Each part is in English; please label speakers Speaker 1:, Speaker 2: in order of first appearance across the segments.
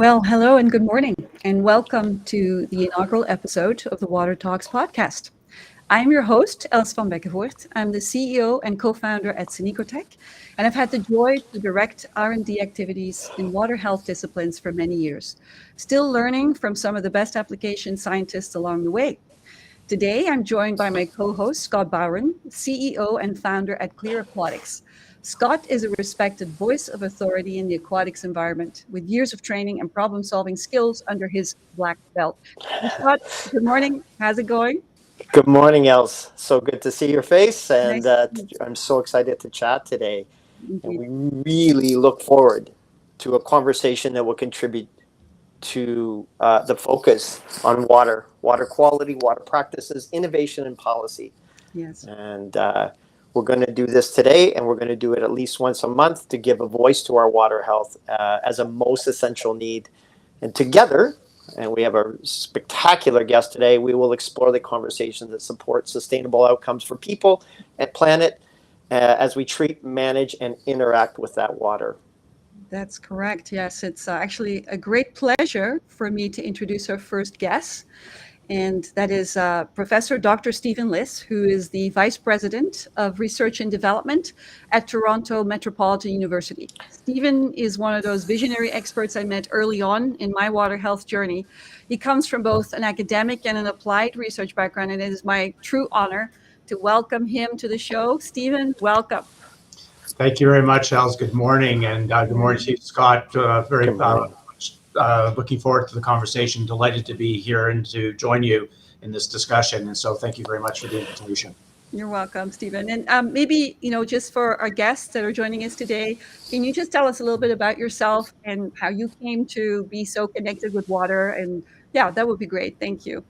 Speaker 1: Well, hello and good morning, and welcome to the inaugural episode of the Water Talks podcast. I'm your host, Els Vanbeckevoort. I'm the CEO and co-founder at Senicotech, and I've had the joy to direct R&D activities in water health disciplines for many years, still learning from some of the best application scientists along the way. Today, I'm joined by my co-host, Scott Bowron, CEO and founder at Clear Aquatics. Scott is a respected voice of authority in the aquatics environment with years of training and problem-solving skills under his black belt. Hey, Scott, good morning. How's it going?
Speaker 2: Good morning, Els. So good to see your face, and
Speaker 1: Nice to meet
Speaker 2: I'm so excited to chat today.
Speaker 1: you.
Speaker 2: And
Speaker 1: Indeed.
Speaker 2: we really look forward to a conversation that will contribute to the focus on water quality, water practices, innovation, and policy.
Speaker 1: Yes.
Speaker 2: And we're going to do this today, and we're going to do it at least once a month to give a voice to our water health as a most essential need. And together, and we have a spectacular guest today, we will explore the conversations that support sustainable outcomes for people and planet as we treat, manage, and interact with that water.
Speaker 1: That's correct. Yes, it's actually a great pleasure for me to introduce our first guest. And that is Professor Dr. Stephen Liss, who is the Vice President of Research and Development at Toronto Metropolitan University. Stephen is one of those visionary experts I met early on in my water health journey. He comes from both an academic and an applied research background, and it is my true honor to welcome him to the show. Stephen, welcome.
Speaker 3: Thank you very much, Els. Good morning, and good morning to you, Scott. Very
Speaker 2: Good morning.
Speaker 3: looking forward to the conversation. Delighted to be here and to join you in this discussion. And so thank you very much for the invitation.
Speaker 1: You're welcome, Stephen. And maybe, just for our guests that are joining us today, can you just tell us a little bit about yourself and how you came to be so connected with water? And yeah, that would be great. Thank you.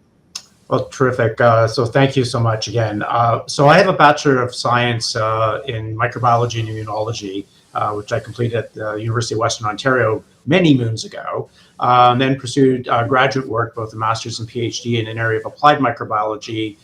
Speaker 3: Well, terrific. So thank you so much again. So I have a Bachelor of Science in Microbiology and Immunology, which I completed at the University of Western Ontario many moons ago. Then pursued graduate work, both a master's and PhD in an area of applied microbiology,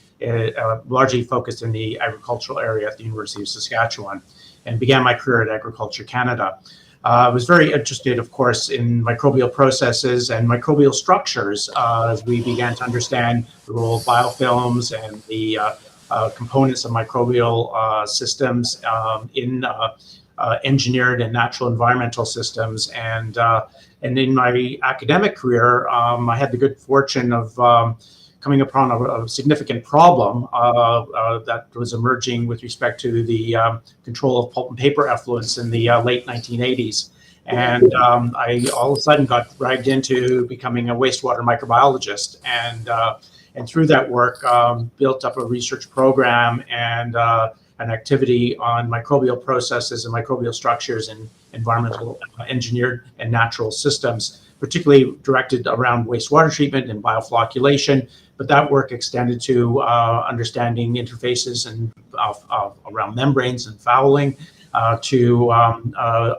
Speaker 3: largely focused in the agricultural area at the University of Saskatchewan, and began my career at Agriculture Canada. I was very interested, of course, in microbial processes and microbial structures as we began to understand the role of biofilms and the components of microbial systems in engineered and natural environmental systems. And in my academic career, I had the good fortune of coming upon a significant problem that was emerging with respect to the control of pulp and paper effluents in the late 1980s. And I all of a sudden got dragged into becoming a wastewater microbiologist. And through that work, built up a research program and an activity on microbial processes and microbial structures and environmental engineered and natural systems, particularly directed around wastewater treatment and bioflocculation. But that work extended to understanding interfaces and around membranes and fouling, to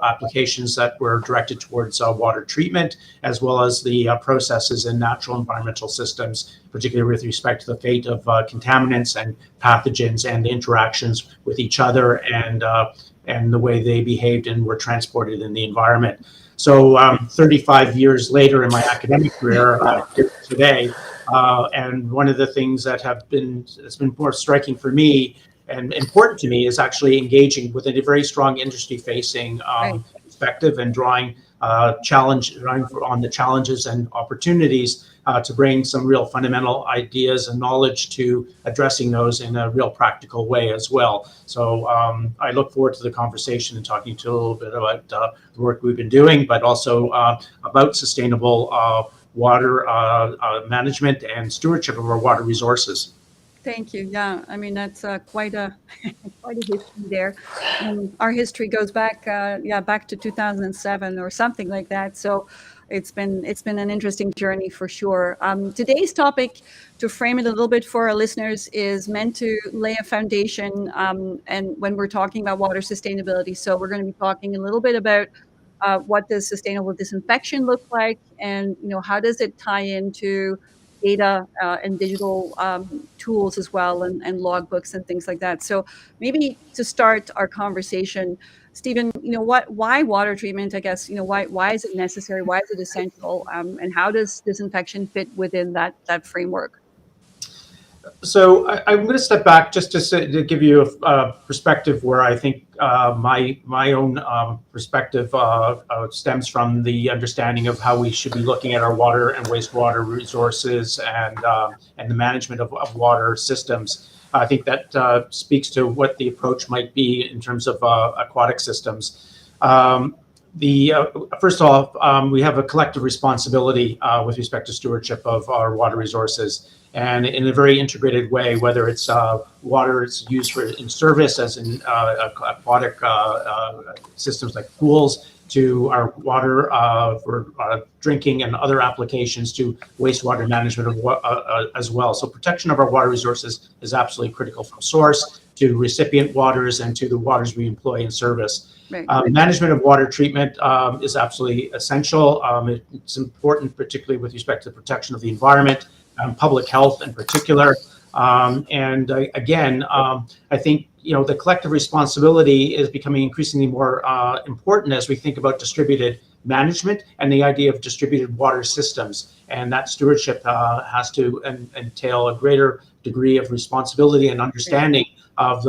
Speaker 3: applications that were directed towards water treatment, as well as the processes in natural environmental systems, particularly with respect to the fate of contaminants and pathogens and the interactions with each other and the way they behaved and were transported in the environment. So 35 years later in my academic career, today, and one of the things that has been more striking for me and important to me is actually engaging with a very strong industry-facing perspective and drawing on the challenges and opportunities to bring some real fundamental ideas and knowledge to addressing those in a real practical way as well. So I look forward to the conversation and talking to you a little bit about the work we've been doing, but also about sustainable water management and stewardship of our water resources.
Speaker 1: Thank you. Yeah, I mean, that's quite a quite a history there. Our history goes back, back to 2007 or something like that. So it's been an interesting journey for sure. Today's topic, to frame it a little bit for our listeners, is meant to lay a foundation. And when we're talking about water sustainability, so we're going to be talking a little bit about what does sustainable disinfection look like, and how does it tie into data and digital tools as well, and logbooks and things like that. So maybe to start our conversation, Stephen, why water treatment? I guess why is it necessary? Why is it essential? And how does disinfection fit within that framework?
Speaker 3: So I'm going to step back just to give you a perspective where I think my own perspective stems from the understanding of how we should be looking at our water and wastewater resources and the management of water systems. I think that speaks to what the approach might be in terms of aquatic systems. First off, we have a collective responsibility with respect to stewardship of our water resources, and in a very integrated way, whether it's water it's used in service, as in aquatic systems like pools, to our water for drinking and other applications, to wastewater management as well. So protection of our water resources is absolutely critical, from source to recipient waters and to the waters we employ in service.
Speaker 1: Right.
Speaker 3: Management of water treatment is absolutely essential. It's important, particularly with respect to the protection of the environment, public health in particular. Again, I think the collective responsibility is becoming increasingly more important as we think about distributed management and the idea of distributed water systems. And that stewardship has to entail a greater degree of responsibility and understanding of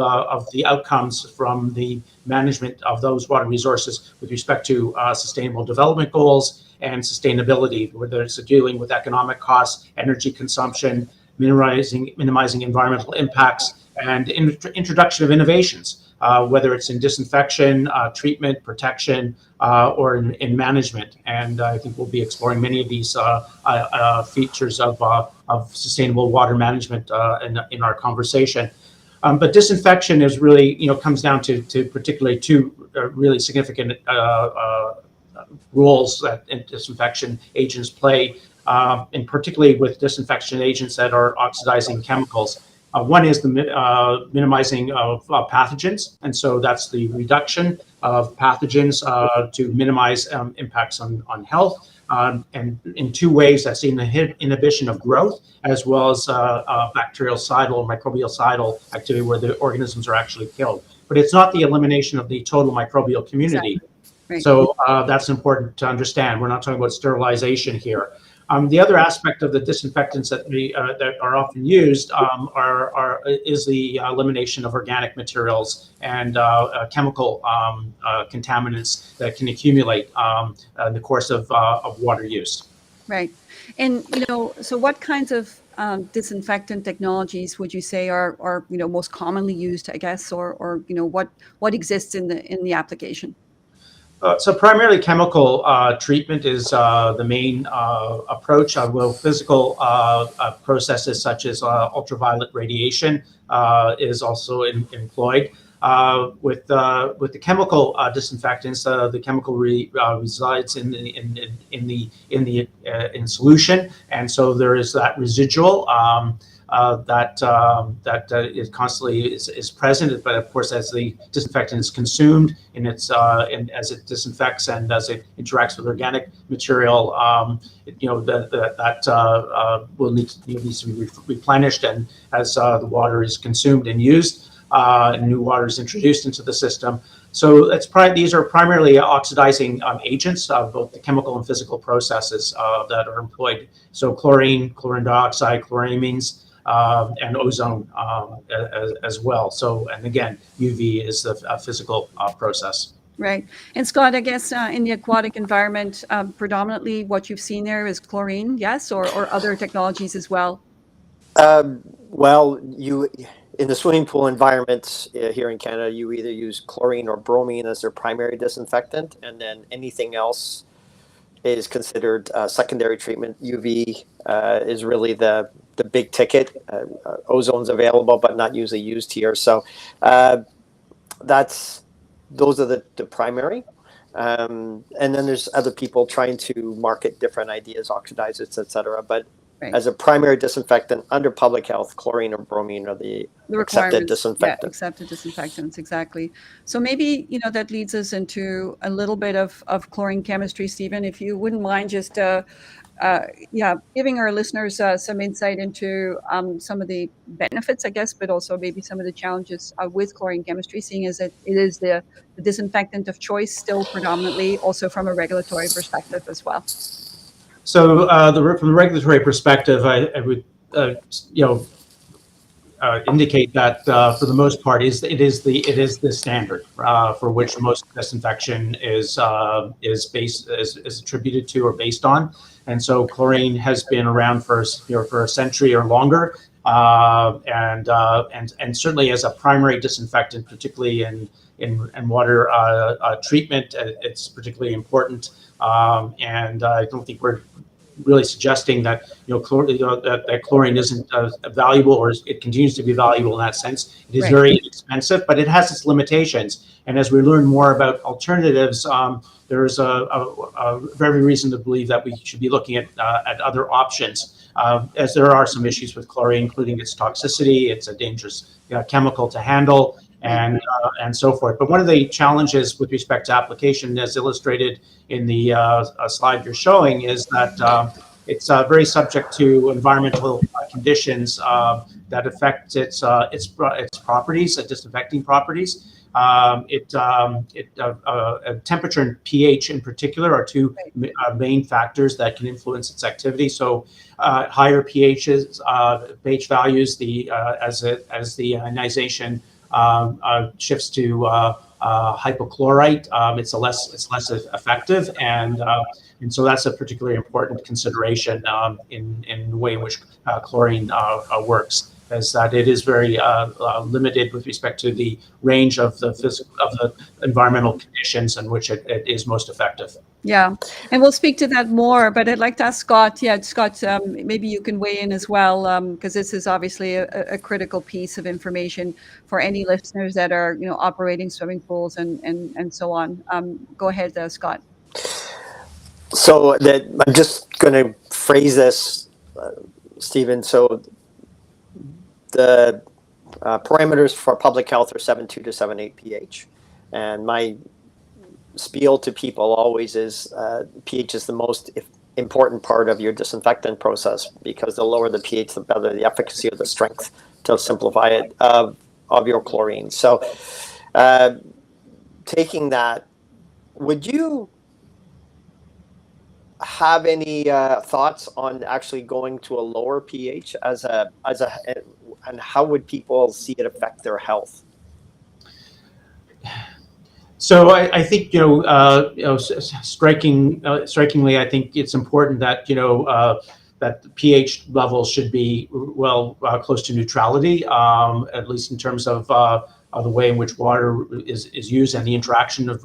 Speaker 3: the outcomes from the management of those water resources with respect to sustainable development goals and sustainability, whether it's dealing with economic costs, energy consumption, minimizing environmental impacts, and introduction of innovations, whether it's in disinfection, treatment, protection, or in management. And I think we'll be exploring many of these features of sustainable water management in our conversation. But disinfection is really, comes down to particularly two really significant roles that disinfection agents play, and particularly with disinfection agents that are oxidizing chemicals. One is the minimizing of pathogens, and so that's the reduction of pathogens to minimize impacts on health. And in two ways, that's inhibition of growth, as well as bactericidal, microbial activity where the organisms are actually killed. But it's not the elimination of the total microbial community.
Speaker 1: Exactly. Right.
Speaker 3: So that's important to understand. We're not talking about sterilization here. The other aspect of the disinfectants that are often used is the elimination of organic materials and chemical contaminants that can accumulate in the course of water use.
Speaker 1: Right. And, so what kinds of disinfectant technologies would you say are most commonly used, I guess, or what exists in the application?
Speaker 3: So primarily chemical treatment is the main approach. Physical processes such as ultraviolet radiation is also employed. With the chemical disinfectants, the chemical resides in solution, and so there is that residual that is constantly is present. But of course, as the disinfectant is consumed and as it disinfects and as it interacts with organic material, that will need to be replenished, and as the water is consumed and used, new water is introduced into the system. So these are primarily oxidizing agents, both the chemical and physical processes that are employed. So chlorine dioxide, chloramines, and ozone as well. So, and again, UV is the physical process.
Speaker 1: Right. And Scott, I guess in the aquatic environment, predominantly what you've seen there is chlorine, yes, or other technologies as well?
Speaker 2: Well, in the swimming pool environments here in Canada, you either use chlorine or bromine as their primary disinfectant, and then anything else is considered secondary treatment. UV is really the big ticket. Ozone's available, but not usually used here. So those are the primary. And then there's other people trying to market different ideas, oxidizers, etc. But right, as a primary disinfectant under public health, chlorine or bromine are the accepted disinfectants.
Speaker 1: Yeah, accepted disinfectants, exactly. So maybe, that leads us into a little bit of chlorine chemistry, Stephen, if you wouldn't mind just yeah, giving our listeners some insight into some of the benefits, I guess, but also maybe some of the challenges with chlorine chemistry, seeing as it is the disinfectant of choice still predominantly, also from a regulatory perspective as well.
Speaker 3: So from the regulatory perspective, I would you know indicate that for the most part it is the standard for which most disinfection is based is attributed to or based on, and so chlorine has been around for for a century or longer, and certainly as a primary disinfectant, particularly in water treatment, it's particularly important. And I don't think we're really suggesting that that chlorine isn't valuable, or it continues to be valuable in that sense. It is
Speaker 1: Right.
Speaker 3: very expensive, but it has its limitations. And as we learn more about alternatives, there's a very reason to believe that we should be looking at other options, as there are some issues with chlorine, including its toxicity. It's a dangerous chemical to handle, and so forth. But one of the challenges with respect to application, as illustrated in the slide you're showing, is that it's very subject to environmental conditions that affect its properties, disinfecting properties. Temperature and pH in particular are two main factors that can influence its activity. So higher pHs, pH values, as the ionization shifts to hypochlorite, it's less effective, and so that's a particularly important consideration in the way in which chlorine works, is that it is very limited with respect to the range of the environmental conditions in which it is most effective.
Speaker 1: Yeah, and we'll speak to that more, but I'd like to ask Scott. Yeah, Scott, maybe you can weigh in as well, because this is obviously a critical piece of information for any listeners that are, operating swimming pools and so on. Go ahead, Scott.
Speaker 2: So I'm just going to phrase this, Stephen. So the parameters for public health are 7.2 to 7.8 pH, and my spiel to people always is pH is the most important part of your disinfectant process, because the lower the pH, the better the efficacy or the strength, to simplify it, of your chlorine. So taking that, would you have any thoughts on actually going to a lower pH and how would people see it affect their health?
Speaker 3: So I think strikingly, I think it's important that that the pH levels should be close to neutrality, at least in terms of the way in which water is used and the interaction of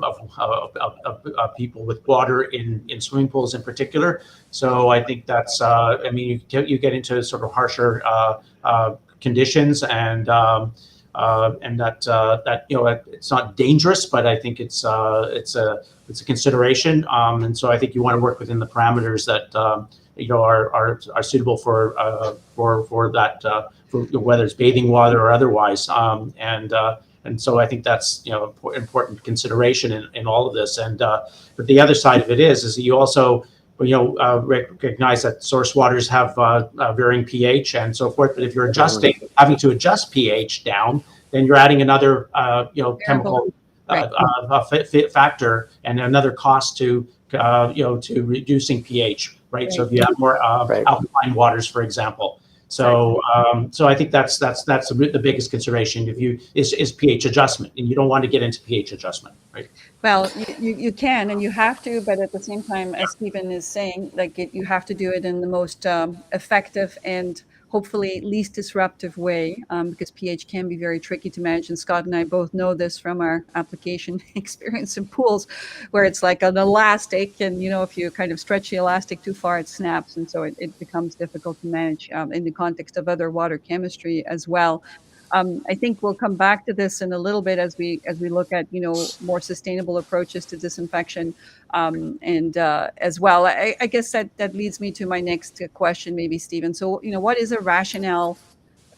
Speaker 3: people with water in swimming pools in particular. So I think that's you get into sort of harsher conditions, and that it's not dangerous, but I think it's a consideration, and so I think you want to work within the parameters that are suitable for that, for whether it's bathing water or otherwise, and so I think that's important consideration in all of this. And but the other side of it is that you also recognize that source waters have varying pH and so forth. But if you're having to adjust pH down, then you're adding another chemical factor and another cost to reducing pH. Right. So if you have more alkaline waters, for example. So so I think that's the biggest consideration is pH adjustment, and you don't want to get into pH adjustment, right?
Speaker 1: Well, you can and you have to, but at the same time, as Stephen is saying, you have to do it in the most effective and hopefully least disruptive way, because pH can be very tricky to manage. And Scott and I both know this from our application experience in pools, where it's like an elastic, and if you kind of stretch the elastic too far, it snaps, and so it becomes difficult to manage in the context of other water chemistry as well. I think we'll come back to this in a little bit as we look at more sustainable approaches to disinfection, and as well. I guess that leads me to my next question, maybe, Stephen. So what is a rationale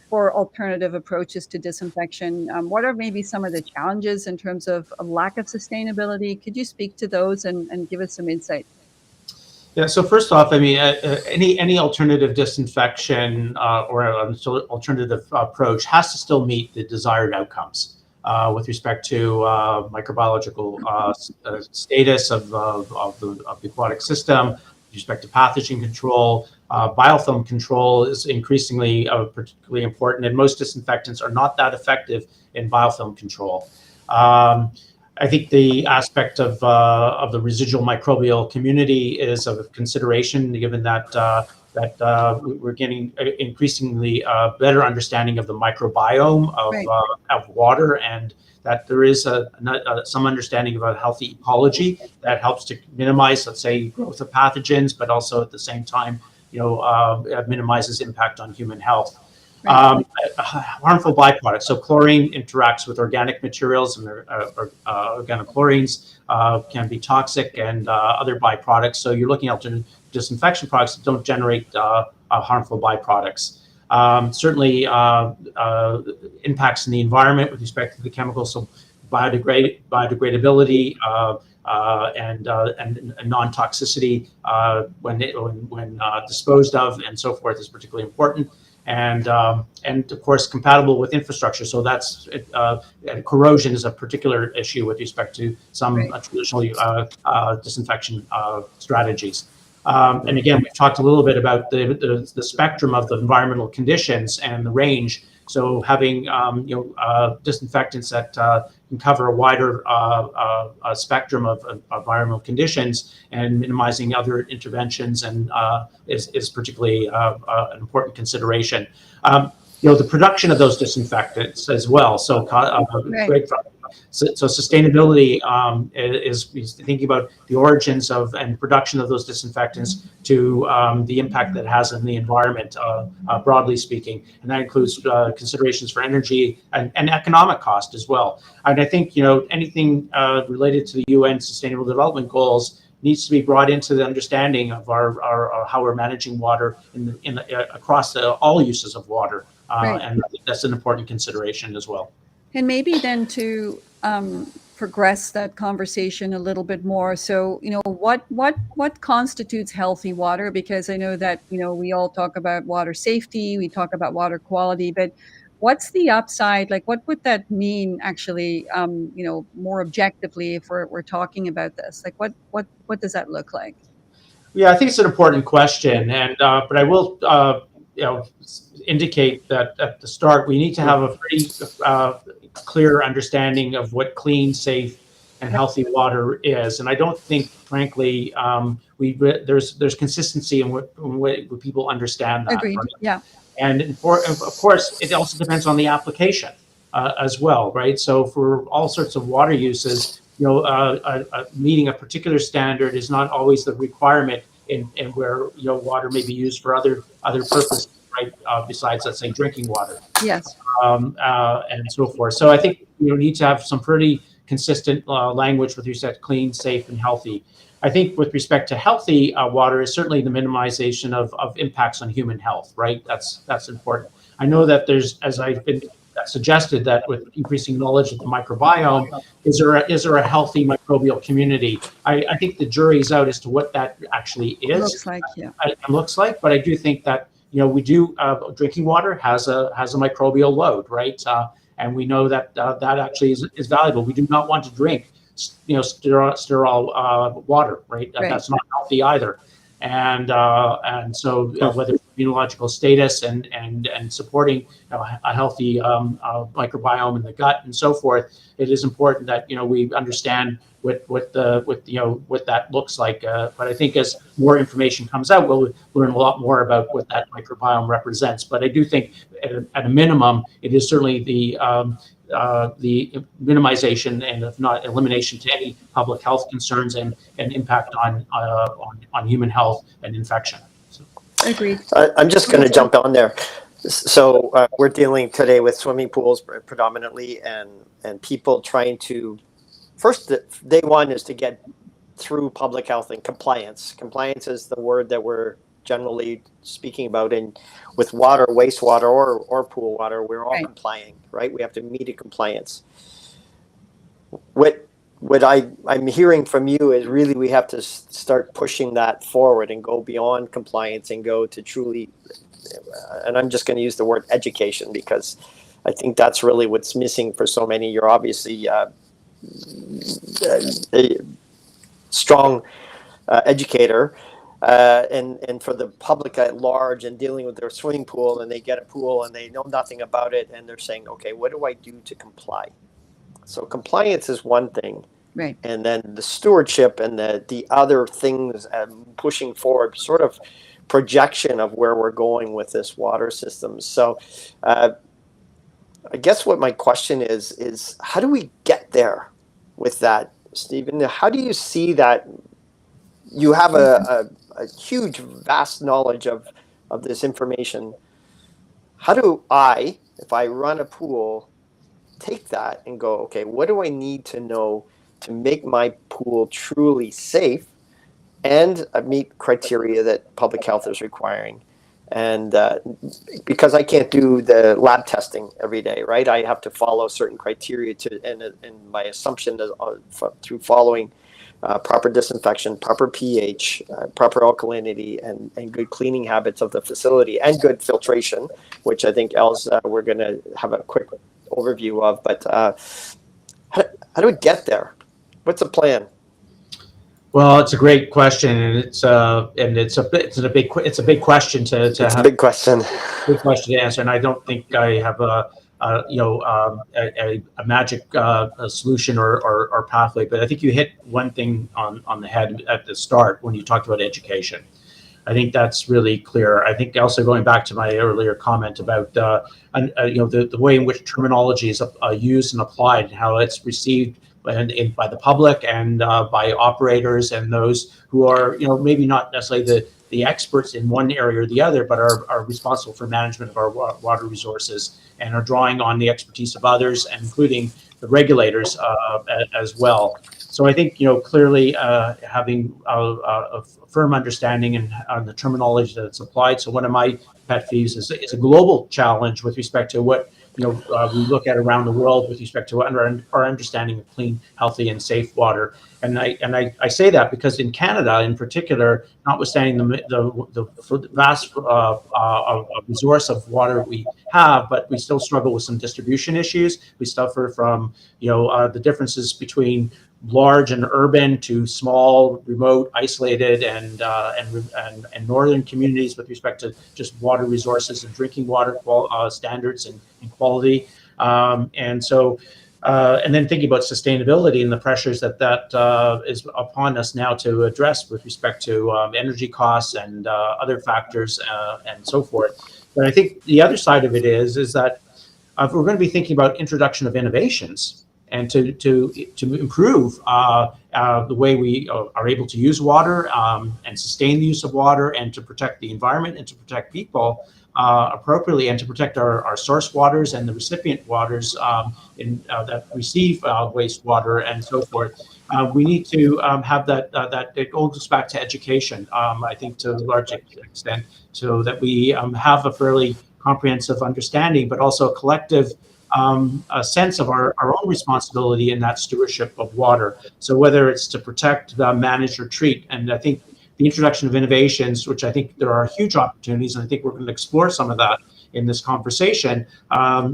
Speaker 1: for alternative approaches to disinfection? What are maybe some of the challenges in terms of a lack of sustainability? Could you speak to those and give us some insight?
Speaker 3: Yeah. So first off, I mean, any alternative disinfection or an alternative approach has to still meet the desired outcomes with respect to microbiological status of the aquatic system, with respect to pathogen control. Biofilm control is increasingly particularly important, and most disinfectants are not that effective in biofilm control. I think the aspect of the residual microbial community is of consideration, given that we're getting increasingly better understanding of the microbiome
Speaker 1: Right.
Speaker 3: of water, and that there is some understanding of a healthy ecology that helps to minimize, let's say, growth of pathogens, but also at the same time, minimizes impact on human health.
Speaker 1: Right.
Speaker 3: Harmful byproducts. So chlorine interacts with organic materials, and organochlorines can be toxic, and other byproducts. So you're looking at disinfection products that don't generate harmful byproducts. Certainly, impacts in the environment with respect to the chemicals, so biodegradability and non-toxicity when disposed of, and so forth, is particularly important. And of course compatible with infrastructure. So that's corrosion is a particular issue with respect to some traditional disinfection strategies. And again, we've talked a little bit about the spectrum of the environmental conditions and the range. So having disinfectants that can cover a wider spectrum of environmental conditions and minimizing other interventions and is particularly an important consideration. The production of those disinfectants as well. So great. So sustainability is thinking about the origins of and production of those disinfectants to the impact that it has on the environment, broadly speaking, and that includes considerations for energy and economic cost as well. And I think anything related to the UN Sustainable Development Goals needs to be brought into the understanding of our how we're managing water across all uses of water, and I think that's an important consideration as well.
Speaker 1: And maybe then to progress that conversation a little bit more. So, what constitutes healthy water? Because I know that, we all talk about water safety, we talk about water quality, but what's the upside? Like, what would that mean actually, more objectively if we're talking about this? Like, what does that look like?
Speaker 3: Yeah, I think it's an important question, and but I will indicate that at the start we need to have a pretty clear understanding of what clean, safe, and healthy water is. And I don't think, frankly, there's consistency in what people understand that.
Speaker 1: Agreed.
Speaker 3: Right?
Speaker 1: Yeah.
Speaker 3: And of course, it also depends on the application as well, right? So for all sorts of water uses, meeting a particular standard is not always the requirement in where water may be used for other purposes, right? Besides, let's say, drinking water.
Speaker 1: Yes.
Speaker 3: And so forth. So I think need to have some pretty consistent language with respect to clean, safe, and healthy. I think with respect to healthy water is certainly the minimization of impacts on human health, right? That's important. I know that there's, as I've been suggested, that with increasing knowledge of the microbiome, is there a healthy microbial community? I think the jury's out as to what that actually is.
Speaker 1: Looks like, yeah.
Speaker 3: It looks like, but I do think that we do drinking water has a microbial load, right? And we know that that actually is valuable. We do not want to drink sterile water, right? That's not healthy either. And so whether it's immunological status and supporting a healthy microbiome in the gut and so forth, it is important that we understand what that looks like. But I think as more information comes out, we'll learn a lot more about what that microbiome represents. But I do think at a minimum, it is certainly the minimization and if not elimination to any public health concerns and impact on human health and infection. So.
Speaker 1: Agreed.
Speaker 2: I'm just going to jump on there. So we're dealing today with swimming pools predominantly, and people trying to, first, day one is to get through public health and compliance. Compliance is the word that we're generally speaking about, and with water, wastewater, or pool water, we're all complying, right? We have to meet a compliance. What what I'm hearing from you is really we have to start pushing that forward and go beyond compliance and go to truly, and I'm just going to use the word education, because I think that's really what's missing for so many. You're obviously a strong educator, and for the public at large, and dealing with their swimming pool, and they get a pool and they know nothing about it, and they're saying, okay, what do I do to comply? So compliance is one thing,
Speaker 1: Right.
Speaker 2: and then the stewardship and the other things, pushing forward, sort of projection of where we're going with this water system. So I guess what my question is how do we get there with that, Stephen? How do you see that? You have a huge, vast knowledge of this information. How do I, if I run a pool, take that and go, okay, what do I need to know to make my pool truly safe and meet criteria that public health is requiring? And because I can't do the lab testing every day, right? I have to follow certain criteria and my assumption is through following proper disinfection, proper pH, proper alkalinity, and good cleaning habits of the facility, and good filtration, which I think, Els, we're going to have a quick overview of. But how do we get there? What's the plan?
Speaker 3: Well, it's a great question, and it's a big question to
Speaker 2: It's
Speaker 3: have.
Speaker 2: a big question.
Speaker 3: Big question to answer, and I don't think I have a magic solution or pathway. But I think you hit one thing on the head at the start when you talked about education. I think that's really clear. I think also going back to my earlier comment about the way in which terminology is used and applied, and how it's received by the public and by operators and those who are maybe not necessarily the experts in one area or the other, but are responsible for management of our water resources and are drawing on the expertise of others, including the regulators as well. So I think clearly having a firm understanding on the terminology that's applied. So one of my pet peeves is a global challenge with respect to what we look at around the world with respect to our understanding of clean, healthy, and safe water. And I say that because in Canada, in particular, notwithstanding the vast resource of water we have, but we still struggle with some distribution issues. We suffer from the differences between large and urban to small, remote, isolated, and northern communities with respect to just water resources and drinking water standards and quality. And then thinking about sustainability and the pressures that is upon us now to address with respect to energy costs and other factors and so forth. But I think the other side of it is that if we're going to be thinking about introduction of innovations and to improve the way we are able to use water and sustain the use of water, and to protect the environment and to protect people appropriately, and to protect our source waters and the recipient waters that receive wastewater and so forth. We need to have that it all goes back to education, I think, to a large extent, so that we have a fairly comprehensive understanding, but also a collective a sense of our own responsibility in that stewardship of water. So whether it's to protect, manage, or treat, and I think the introduction of innovations, which I think there are huge opportunities, and I think we're going to explore some of that in this conversation,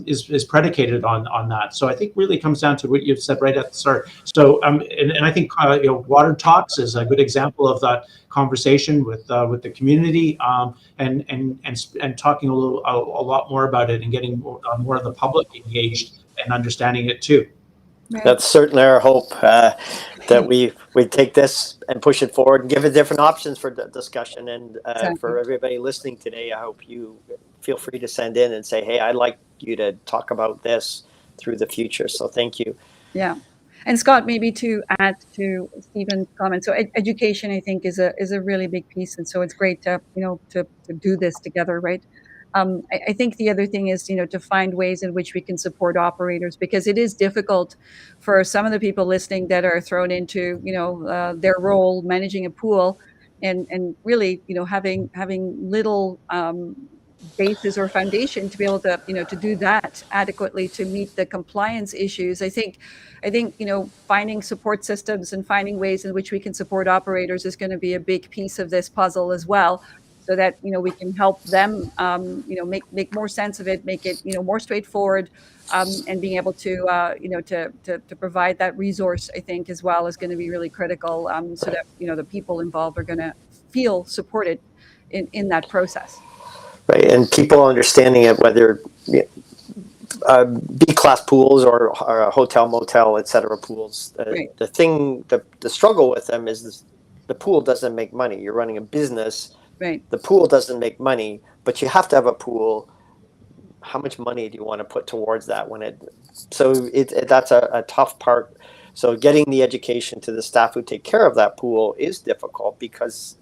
Speaker 3: is predicated on that. So I think really comes down to what you've said right at the start. So and I think Water Talks is a good example of that conversation with the community, and talking a lot more about it and getting more of the public engaged and understanding it too.
Speaker 1: Right.
Speaker 2: That's certainly our hope, that we take this and push it forward and give it different options for discussion. And
Speaker 1: Exactly.
Speaker 2: for everybody listening today, I hope you feel free to send in and say, hey, I'd like you to talk about this through the future. So thank you.
Speaker 1: Yeah. And Scott, maybe to add to Stephen's comment, so education, I think, is a really big piece, and so it's great to to do this together, right? I think the other thing is to find ways in which we can support operators, because it is difficult for some of the people listening that are thrown into their role managing a pool, and really having little basis or foundation to be able to, to do that adequately to meet the compliance issues. I think, finding support systems and finding ways in which we can support operators is going to be a big piece of this puzzle as well, so that, we can help them, make more sense of it, make it, more straightforward, and being able to, to provide that resource, I think, as well, is going to be really critical, so that, the people involved are going to feel supported in that process.
Speaker 2: Right, and people understanding it, whether B-class pools or hotel, motel, etc. pools.
Speaker 1: Right.
Speaker 2: The struggle with them is this, the pool doesn't make money. You're running a business.
Speaker 1: Right.
Speaker 2: The pool doesn't make money, but you have to have a pool. How much money do you want to put towards that that's a tough part. So getting the education to the staff who take care of that pool is difficult because,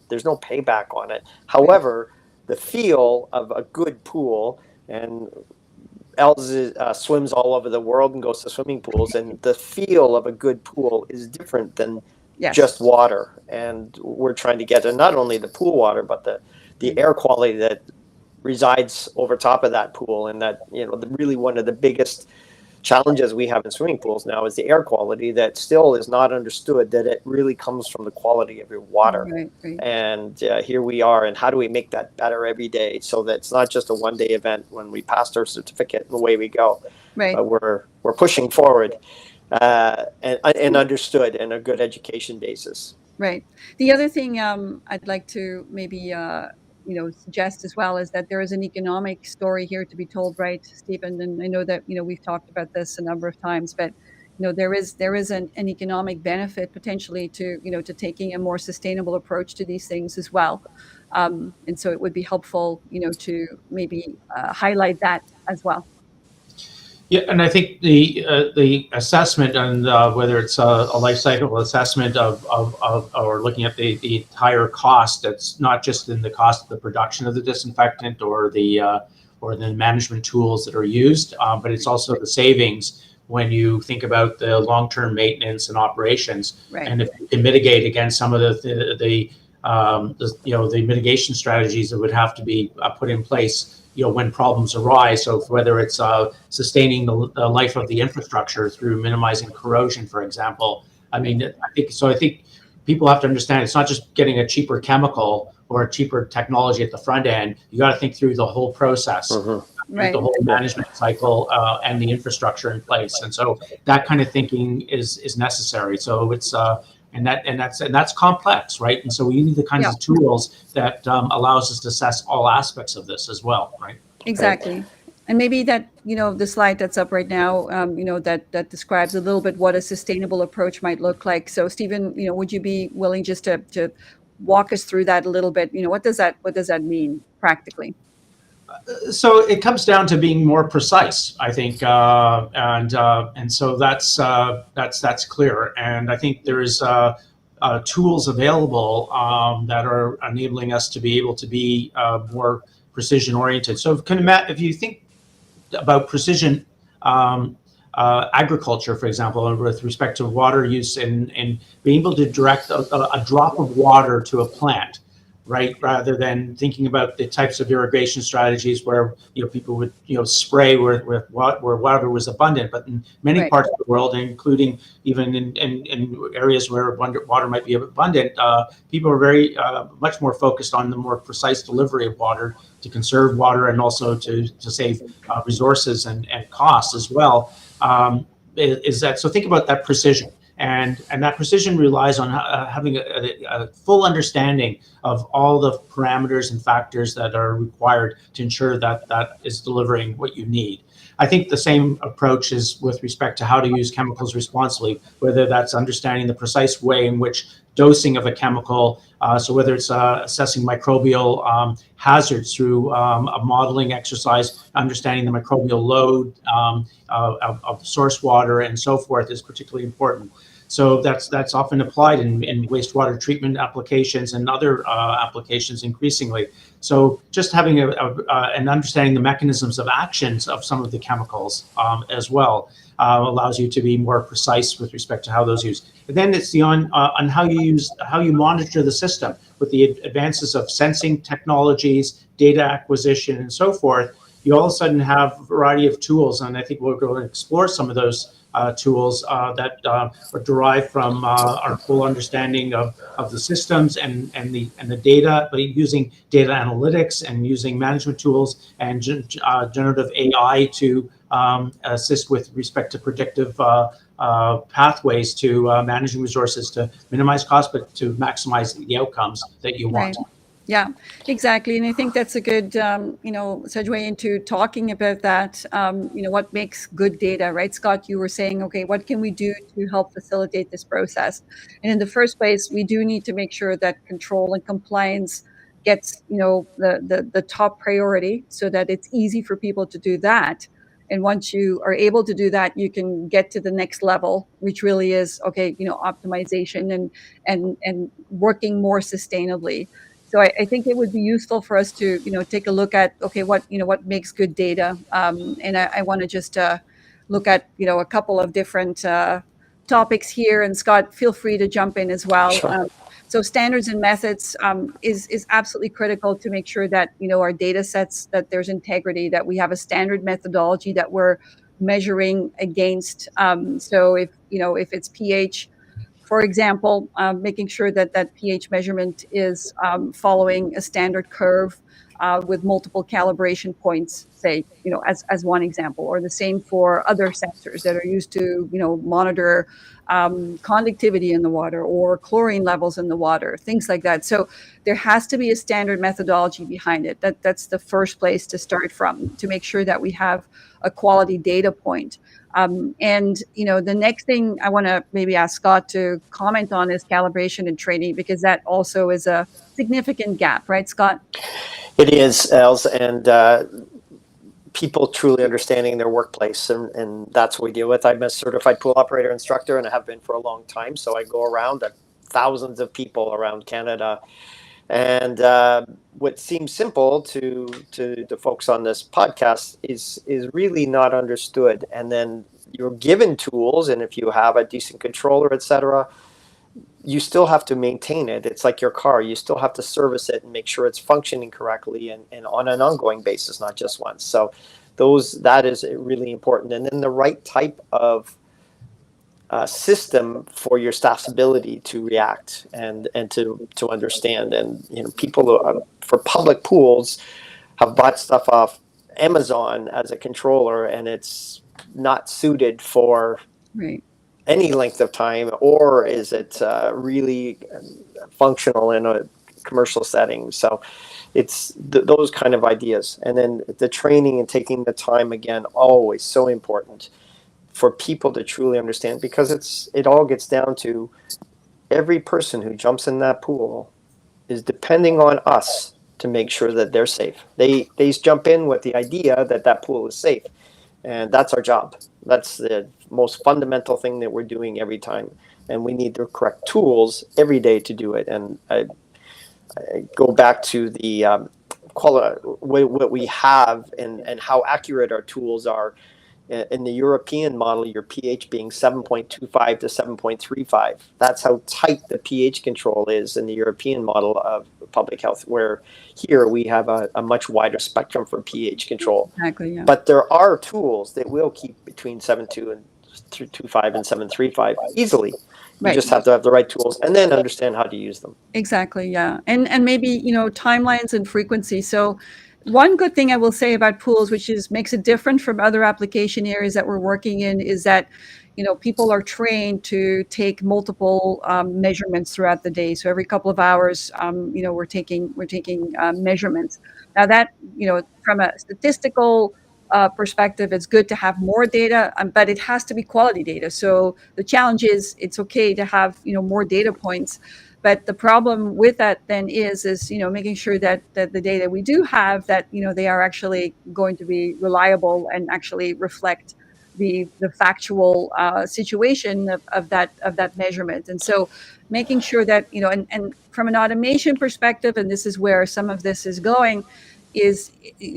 Speaker 2: there's no payback on it. However, the feel of a good pool, and Els swims all over the world and goes to swimming pools, and the feel of a good pool is different than just water. And we're trying to get not only the pool water, but the air quality that resides over top of that pool. And that, really one of the biggest challenges we have in swimming pools now is the air quality that still is not understood, that it really comes from the quality of your water.
Speaker 1: Right.
Speaker 2: And here we are, and how do we make that better every day so that it's not just a one-day event when we passed our certificate and away we go.
Speaker 1: Right.
Speaker 2: But we're pushing forward and understood, and a good education basis.
Speaker 1: Right. The other thing I'd like to maybe suggest as well is that there is an economic story here to be told, right, Stephen? And I know that we've talked about this a number of times, but there is an economic benefit potentially to to taking a more sustainable approach to these things as well. And so it would be helpful to maybe highlight that as well.
Speaker 3: Yeah, and I think the assessment, and whether it's a life cycle assessment of or looking at the entire cost, that's not just in the cost of the production of the disinfectant or the management tools that are used, but it's also the savings when you think about the long-term maintenance and operations.
Speaker 1: Right.
Speaker 3: And if you can mitigate against some of the mitigation strategies that would have to be put in place when problems arise. So whether it's sustaining the life of the infrastructure through minimizing corrosion, for example. I think people have to understand it's not just getting a cheaper chemical or a cheaper technology at the front end. You got to think through the whole process,
Speaker 1: Right.
Speaker 3: the whole management cycle, and the infrastructure in place. And so that kind of thinking is necessary. So it's and that's complex, right? And so we need the kinds of tools that allows us to assess all aspects of this as well, right?
Speaker 1: Exactly. Right. And maybe that, the slide that's up right now, that describes a little bit what a sustainable approach might look like. So Stephen, would you be willing just to walk us through that a little bit? What does that mean practically?
Speaker 3: So it comes down to being more precise, I think, and so that's clear. And I think there is tools available that are enabling us to be able to be more precision oriented. So if you think about precision agriculture, for example, with respect to water use and being able to direct a drop of water to a plant, right, rather than thinking about the types of irrigation strategies where people would spray where water was abundant. But in many parts of the world, including even in areas where water might be abundant, people are very much more focused on the more precise delivery of water to conserve water and also to save resources and costs as well. So think about that precision. And that precision relies on having a full understanding of all the parameters and factors that are required to ensure that that is delivering what you need. I think the same approach is with respect to how to use chemicals responsibly, whether that's understanding the precise way in which dosing of a chemical, so whether it's assessing microbial hazards through a modeling exercise, understanding the microbial load of source water and so forth is particularly important. So that's often applied in wastewater treatment applications and other applications increasingly. So just having and understanding the mechanisms of actions of some of the chemicals as well allows you to be more precise with respect to how those use. And then it's on how you monitor the system with the advances of sensing technologies, data acquisition, and so forth. You all of a sudden have a variety of tools, and I think we'll go and explore some of those tools that are derived from our full understanding of the systems and the data, but using data analytics and using management tools and generative AI to assist with respect to predictive pathways to managing resources to minimize costs, but to maximize the outcomes that you want.
Speaker 1: Right. Yeah, exactly. And I think that's a good, segue into talking about that, what makes good data, right? Scott, you were saying, okay, what can we do to help facilitate this process? And in the first place, we do need to make sure that control and compliance gets, the top priority so that it's easy for people to do that. And once you are able to do that, you can get to the next level, which really is, okay, optimization and working more sustainably. So I think it would be useful for us to, take a look at, okay, what makes good data. And I want to just look at, a couple of different topics here. And Scott, feel free to jump in as well.
Speaker 2: Sure.
Speaker 1: So standards and methods is absolutely critical to make sure that, our data sets, that there's integrity, that we have a standard methodology that we're measuring against. So if it's pH, for example, making sure that pH measurement is following a standard curve with multiple calibration points, say, as one example, or the same for other sensors that are used to, monitor conductivity in the water or chlorine levels in the water, things like that. So there has to be a standard methodology behind it. That's the first place to start from, to make sure that we have a quality data point. And the next thing I want to maybe ask Scott to comment on is calibration and training, because that also is a significant gap, right, Scott?
Speaker 2: It is, Els, and people truly understanding their workplace, and that's what we deal with. I'm a certified pool operator instructor, and I have been for a long time. So I go around to thousands of people around Canada, and what seems simple to the folks on this podcast is really not understood. And then you're given tools, and if you have a decent controller, etc., you still have to maintain it. It's like your car. You still have to service it and make sure it's functioning correctly and on an ongoing basis, not just once. So that is really important. And then the right type of system for your staff's ability to react and to understand. And people for public pools have bought stuff off Amazon as a controller, and it's not suited for any length of time, or is it really functional in a commercial setting? So it's those kind of ideas. And then the training and taking the time, again, always so important for people to truly understand, because it all gets down to every person who jumps in that pool is depending on us to make sure that they're safe. They jump in with the idea that pool is safe, and that's our job. That's the most fundamental thing that we're doing every time, and we need the correct tools every day to do it. And I go back to the what we have and how accurate our tools are. In the European model, your pH being 7.25 to 7.35. That's how tight the pH control is in the European model of public health, where here we have a much wider spectrum for pH control.
Speaker 1: Exactly, yeah.
Speaker 2: But there are tools that will keep between 7.2 and 2.5 and 7.35 easily. You just have to have the right tools and then understand how to use them.
Speaker 1: Exactly, yeah. And maybe, timelines and frequency. So one good thing I will say about pools, which makes it different from other application areas that we're working in, is that, people are trained to take multiple measurements throughout the day. So every couple of hours, we're taking measurements. Now that, from a statistical perspective, it's good to have more data, but it has to be quality data. So the challenge is, it's okay to have, more data points. But the problem with that then is making sure that the data we do have, that they are actually going to be reliable and actually reflect the factual situation of that measurement. And so making sure that, and from an automation perspective, and this is where some of this is going, is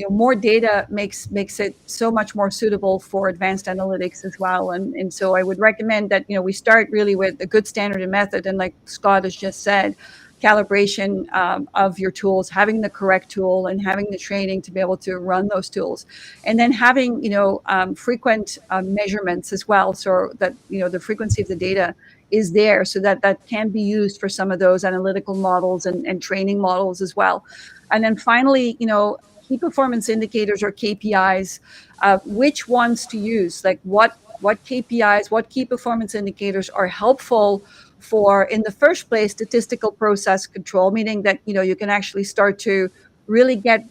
Speaker 1: more data makes it so much more suitable for advanced analytics as well. And so I would recommend that we start really with a good standard and method, and like Scott has just said, calibration of your tools, having the correct tool and having the training to be able to run those tools, and then having frequent measurements as well, so that the frequency of the data is there, so that can be used for some of those analytical models and training models as well. And then finally, key performance indicators or KPIs, which ones to use, like what KPIs, what key performance indicators are helpful for, in the first place, statistical process control, meaning that you can actually start to really get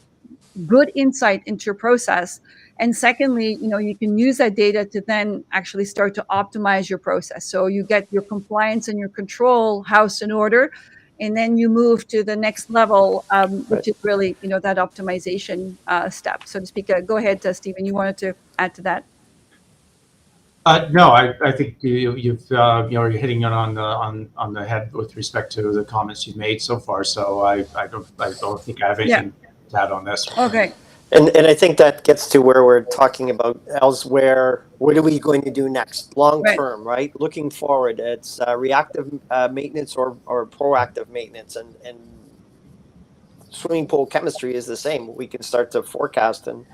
Speaker 1: good insight into your process. And secondly, you can use that data to then actually start to optimize your process. So you get your compliance and your control house in order, and then you move to the next level, which is really, that optimization step, so to speak. Go ahead, Stephen, you wanted to add to that.
Speaker 3: No, I think you're hitting it on the head with respect to the comments you've made so far. So I don't think I have anything to add on this.
Speaker 1: Okay.
Speaker 2: And I think that gets to where we're talking about elsewhere. What are we going to do next, long term, right? Looking forward, it's reactive maintenance or proactive maintenance, and swimming pool chemistry is the same. We can start to forecast and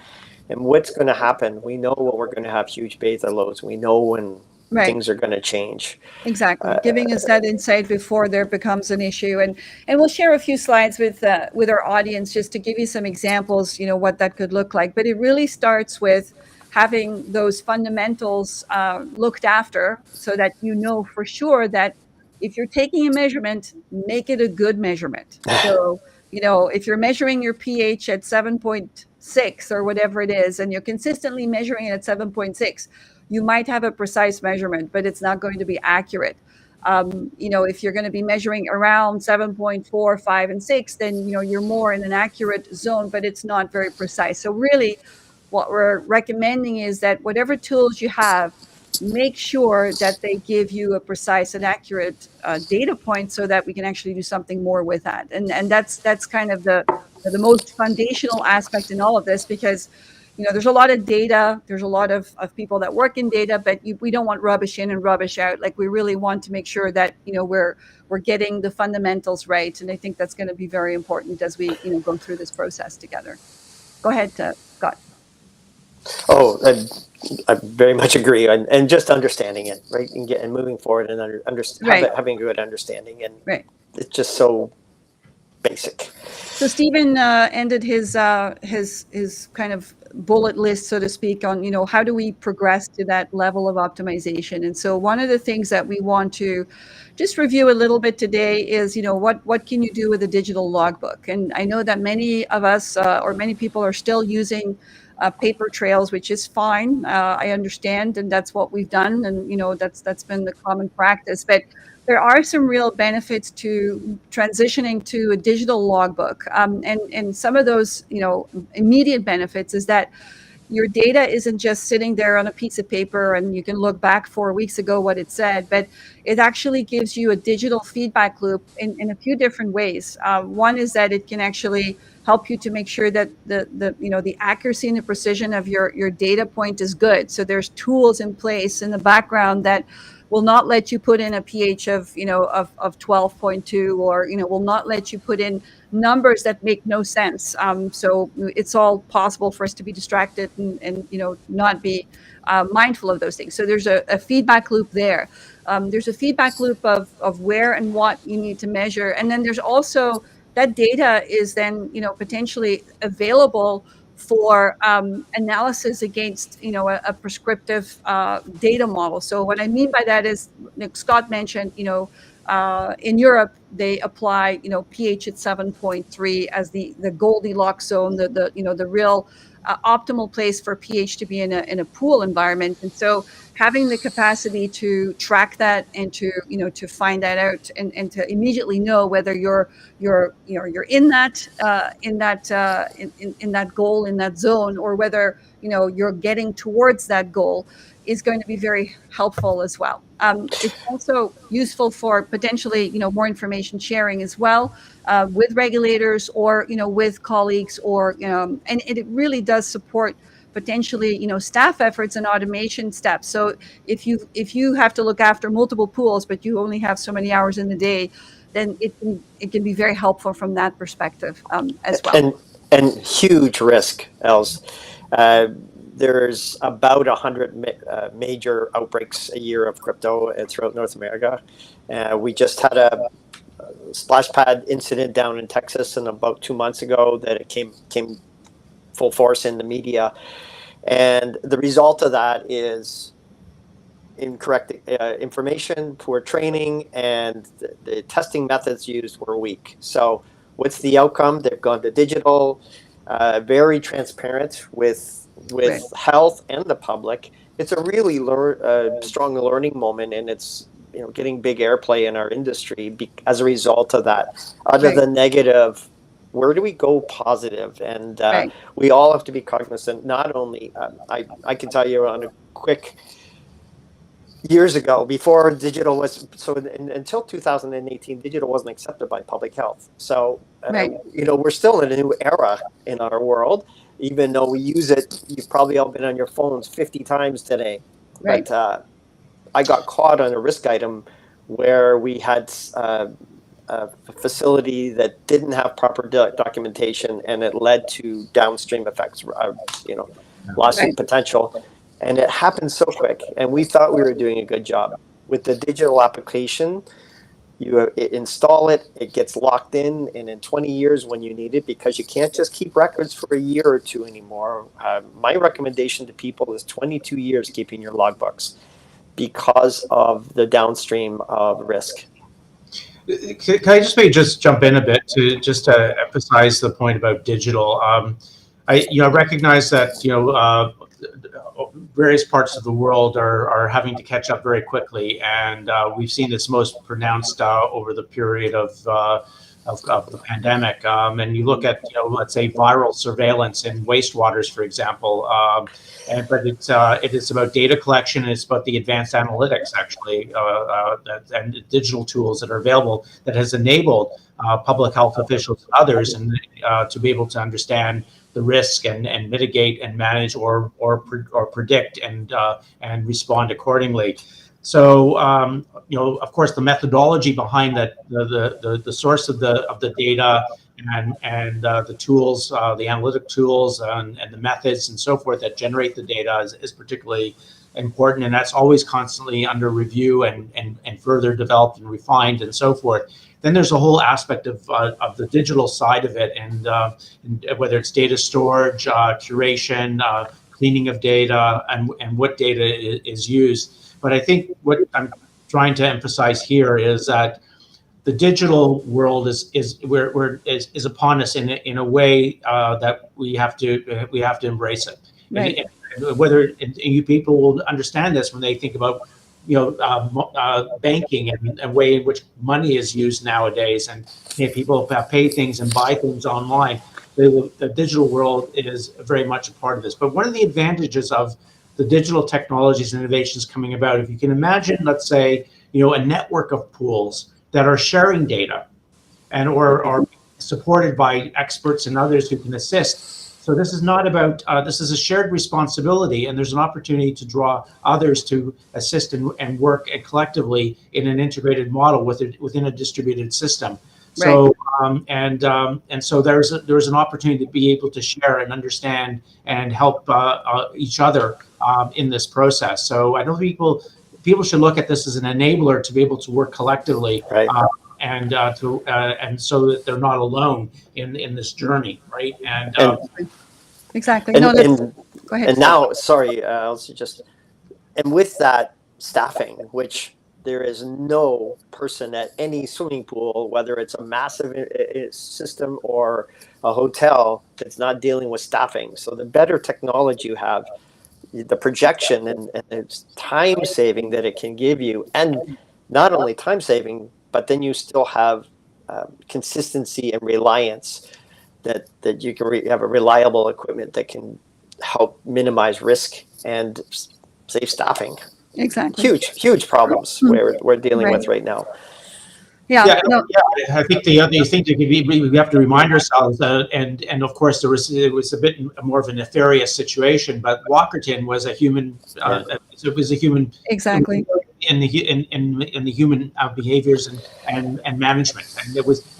Speaker 2: what's going to happen. We know when we're going to have huge beta loads. We know when things are going to change.
Speaker 1: Exactly, giving us that insight before there becomes an issue. And we'll share a few slides with our audience just to give you some examples, what that could look like. But it really starts with having those fundamentals looked after, so that for sure that if you're taking a measurement, make it a good measurement. So, if you're measuring your pH at 7.6 or whatever it is, and you're consistently measuring it at 7.6, you might have a precise measurement, but it's not going to be accurate. If you're going to be measuring around 7.4, 5, and 6, then you're more in an accurate zone, but it's not very precise. So really, what we're recommending is that whatever tools you have, make sure that they give you a precise and accurate data point, so that we can actually do something more with that. And that's kind of the most foundational aspect in all of this, because there's a lot of data, there's a lot of people that work in data, but we don't want rubbish in and rubbish out. Like, we really want to make sure that we're getting the fundamentals right, and I think that's going to be very important as we go through this process together. Go ahead, Scott.
Speaker 2: Oh, I very much agree, and just understanding it, right, and moving forward, and having a good understanding, and it's just so basic.
Speaker 1: So Stephen ended his kind of bullet list, so to speak, on how do we progress to that level of optimization. And so one of the things that we want to just review a little bit today is what can you do with a digital logbook. And I know that many of us or many people are still using paper trails, which is fine. I understand, and that's what we've done, and that's been the common practice. But there are some real benefits to transitioning to a digital logbook, and some of those immediate benefits is that your data isn't just sitting there on a piece of paper and you can look back 4 weeks ago what it said, but it actually gives you a digital feedback loop in a few different ways. One is that it can actually help you to make sure that the accuracy and the precision of your data point is good. So there's tools in place in the background that will not let you put in a pH of 12.2, or will not let you put in numbers that make no sense. So it's all possible for us to be distracted and not be mindful of those things. So there's a feedback loop there. There's a feedback loop of where and what you need to measure, and then there's also that data is then potentially available for analysis against a prescriptive data model. So what I mean by that is, like Scott mentioned, in Europe they apply pH at 7.3 as the Goldilocks zone, the real optimal place for pH to be in a pool environment. And so having the capacity to track that and to, to find that out, and to immediately know whether you're in that goal, in that zone, or whether you're getting towards that goal, is going to be very helpful as well. It's also useful for potentially, more information sharing as well, with regulators, or with colleagues, or and it really does support potentially staff efforts and automation steps. So if you have to look after multiple pools, but you only have so many hours in the day, then it can be very helpful from that perspective, as well.
Speaker 2: And huge risk, Els. There's about 100 major outbreaks a year of crypto throughout North America. We just had a splash pad incident down in Texas, and about 2 months ago that it came full force in the media. And the result of that is incorrect information, poor training, and the testing methods used were weak. So what's the outcome? They've gone to digital, very transparent with
Speaker 1: Right.
Speaker 2: health and the public. It's a really strong learning moment, and it's getting big airplay in our industry as a result of that. Out of
Speaker 1: Right.
Speaker 2: the negative, where do we go positive? And
Speaker 1: Right.
Speaker 2: we all have to be cognizant. Not only I can tell you on a quick, years ago, before digital was until 2018, digital wasn't accepted by public health. So
Speaker 1: Right.
Speaker 2: we're still in a new era in our world, even though we use it. You've probably all been on your phones 50 times today.
Speaker 1: Right.
Speaker 2: But I got caught on a risk item where we had a facility that didn't have proper documentation, and it led to downstream effects, lawsuit
Speaker 1: Right.
Speaker 2: potential. And it happened so quick, and we thought we were doing a good job. With the digital application, you install it, it gets locked in, and in 20 years when you need it, because you can't just keep records for a year or two anymore. My recommendation to people is 22 years keeping your logbooks, because of the downstream of risk.
Speaker 3: Can I just maybe jump in a bit to emphasize the point about digital? I recognize that various parts of the world are having to catch up very quickly, and we've seen this most pronounced over the period of the pandemic. And you look at let's say viral surveillance in wastewaters, for example. But it is about data collection, and it's about the advanced analytics actually, and digital tools that are available that has enabled public health officials and others and to be able to understand the risk and mitigate and manage or predict and respond accordingly. So of course, the methodology behind that, the source of the data and the tools, the analytic tools and the methods and so forth that generate the data is particularly important, and that's always constantly under review and further developed and refined and so forth. Then there's a whole aspect of the digital side of it, and whether it's data storage, curation, cleaning of data, and what data is used. But I think what I'm trying to emphasize here is that the digital world is upon us in a way that we have to embrace it.
Speaker 1: Right.
Speaker 3: And whether you people will understand this when they think about banking and the way in which money is used nowadays, and people pay things and buy things online. The digital world is very much a part of this. But one of the advantages of the digital technologies and innovations coming about, if you can imagine, let's say, a network of pools that are sharing data and or are supported by experts and others who can assist. So this is not about, this is a shared responsibility, and there's an opportunity to draw others to assist and work collectively in an integrated model within a distributed system. So and so there's an opportunity to be able to share and understand and help each other in this process. So I know people should look at this as an enabler to be able to work collectively.
Speaker 2: Right.
Speaker 3: And so that they're not alone in this journey, right? And
Speaker 1: Exactly.
Speaker 2: And,
Speaker 1: No,
Speaker 2: and,
Speaker 1: go ahead.
Speaker 2: and now, sorry, and with that staffing, which there is no person at any swimming pool, whether it's a massive system or a hotel, that's not dealing with staffing. So the better technology you have, the projection and it's time saving that it can give you, and not only time saving, but then you still have consistency and reliance that you can have a reliable equipment that can help minimize risk and save staffing.
Speaker 1: Exactly.
Speaker 2: Huge problems we're dealing with right now.
Speaker 1: Yeah, no.
Speaker 3: I think the other thing that we have to remind ourselves, and of course it was a bit more of a nefarious situation, but Walkerton was a human. It was a human.
Speaker 1: Exactly.
Speaker 3: In the human behaviors and management, and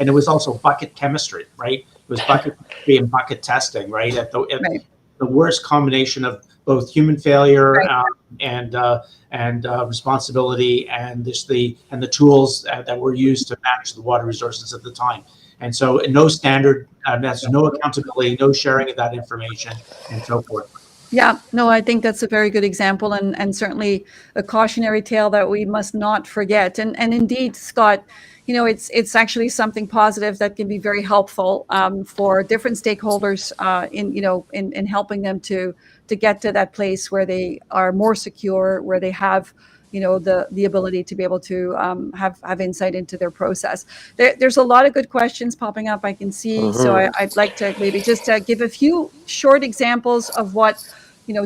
Speaker 3: it was also bucket chemistry, right? It was bucket chemistry and bucket testing, right? At the worst combination of both human failure and responsibility, and the tools that were used to manage the water resources at the time. And so no standard, there's no accountability, no sharing of that information, and so forth.
Speaker 1: Yeah, no, I think that's a very good example, and certainly a cautionary tale that we must not forget. And indeed, Scott, it's actually something positive that can be very helpful for different stakeholders in helping them to get to that place where they are more secure, where they have the ability to be able to have insight into their process. There's a lot of good questions popping up, I can see. So I'd like to maybe just give a few short examples of what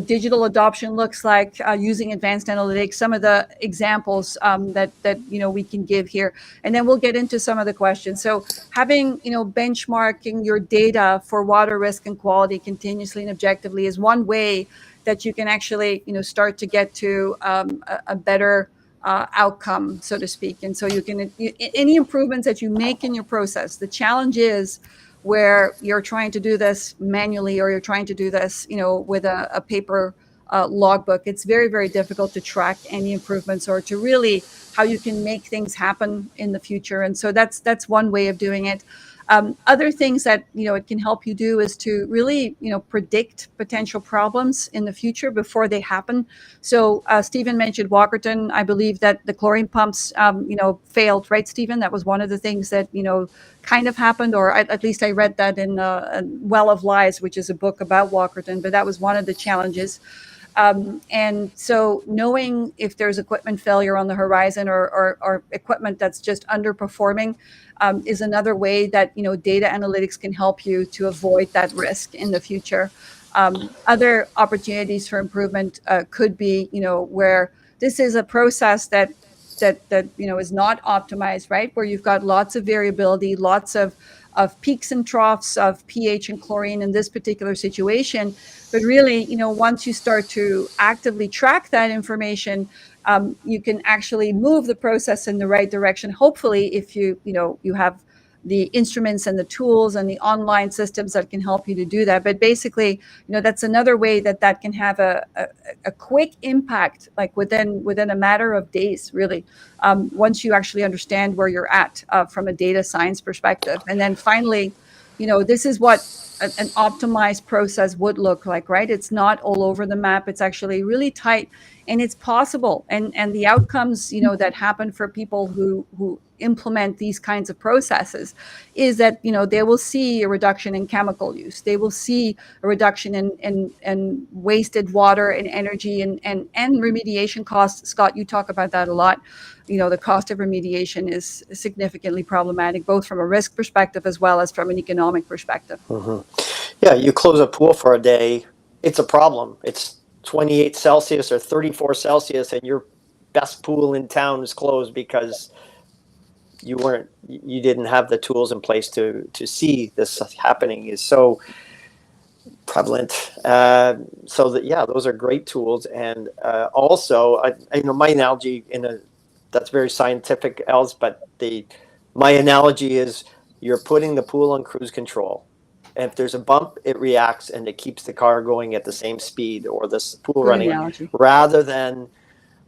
Speaker 1: digital adoption looks like using advanced analytics, some of the examples that we can give here, and then we'll get into some of the questions. So having benchmarking your data for water risk and quality continuously and objectively is one way that you can actually start to get to a better outcome, so to speak. And so you can any improvements that you make in your process. The challenge is where you're trying to do this manually, or you're trying to do this, with a paper logbook. It's very, very difficult to track any improvements or to really how you can make things happen in the future. And so that's one way of doing it. Other things that it can help you do is to really predict potential problems in the future before they happen. So Stephen mentioned Walkerton. I believe that the chlorine pumps failed, right, Stephen? That was one of the things that kind of happened, or at least I read that in Well of Lies, which is a book about Walkerton. But that was one of the challenges. And so knowing if there's equipment failure on the horizon or equipment that's just underperforming is another way that data analytics can help you to avoid that risk in the future. Other opportunities for improvement could be where this is a process that is not optimized, right? Where you've got lots of variability, lots of peaks and troughs of pH and chlorine in this particular situation. But really, once you start to actively track that information, you can actually move the process in the right direction. Hopefully, if you have the instruments and the tools and the online systems that can help you to do that. But basically, that's another way that can have a quick impact, like within a matter of days, really, once you actually understand where you're at from a data science perspective. And then finally, this is what an optimized process would look like, right? It's not all over the map. It's actually really tight, and it's possible. And the outcomes, that happen for people who implement these kinds of processes is that, they will see a reduction in chemical use. They will see a reduction in wasted water and energy and remediation costs. Scott, you talk about that a lot. The cost of remediation is significantly problematic, both from a risk perspective as well as from an economic perspective.
Speaker 2: Yeah, you close a pool for a day, it's a problem. It's 28 Celsius or 34 Celsius, and your best pool in town is closed because you didn't have the tools in place to see this happening is so prevalent. So that, yeah, those are great tools. And also, my analogy that's very scientific, Els, but my analogy is you're putting the pool on cruise control. And if there's a bump, it reacts and it keeps the car going at the same speed or the pool running, rather than,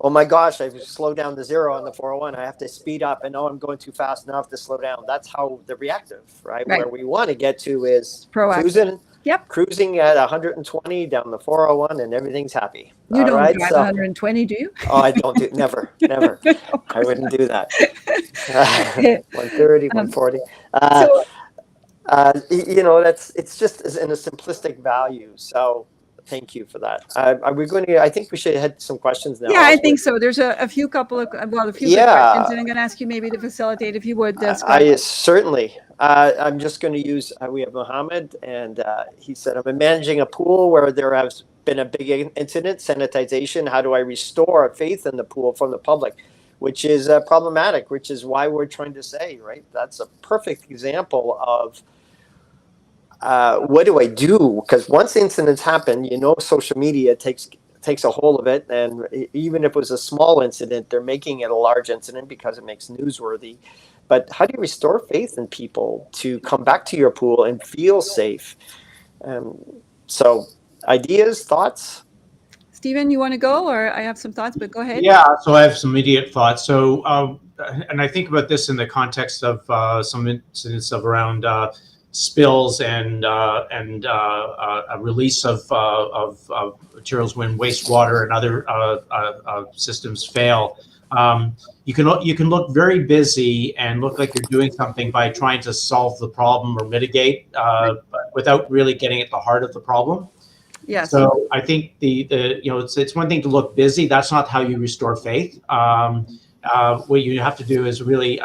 Speaker 2: oh my gosh, I've slowed down to 0 on the 401. I have to speed up, and I'm going too fast. Now I have to slow down. That's how the reactive, right? Where we want to get to is
Speaker 1: proactive.
Speaker 2: Cruising at 120 down the 401, and everything's happy.
Speaker 1: You don't drive 120, do you?
Speaker 2: Oh, I don't do never. I wouldn't do that. 130, 140. It's just in a simplistic value. So Thank you for that. Are we going to? I think we should head some questions now.
Speaker 1: Yeah, I think so. There's a few good questions,
Speaker 2: Yeah.
Speaker 1: and I'm going to ask you maybe to facilitate if you would, Scott.
Speaker 2: I certainly. I'm just going to use. We have Mohammed, and he said, "I'm managing a pool where there has been a big incident. Sanitization. How do I restore faith in the pool from the public?" Which is problematic. Which is why we're trying to say, right? That's a perfect example of what do I do? Because once incidents happen, social media takes a hold of it, and even if it was a small incident, they're making it a large incident because it makes newsworthy. But how do you restore faith in people to come back to your pool and feel safe? So, ideas, thoughts?
Speaker 1: Stephen, you want to go, or I have some thoughts, but go ahead.
Speaker 3: Yeah, so I have some immediate thoughts. So, and I think about this in the context of some incidents of around spills and a release of materials when wastewater and other systems fail. You can look very busy and look like you're doing something by trying to solve the problem or mitigate, but without really getting at the heart of the problem.
Speaker 1: Yes.
Speaker 3: So I think it's one thing to look busy. That's not how you restore faith. What you have to do is really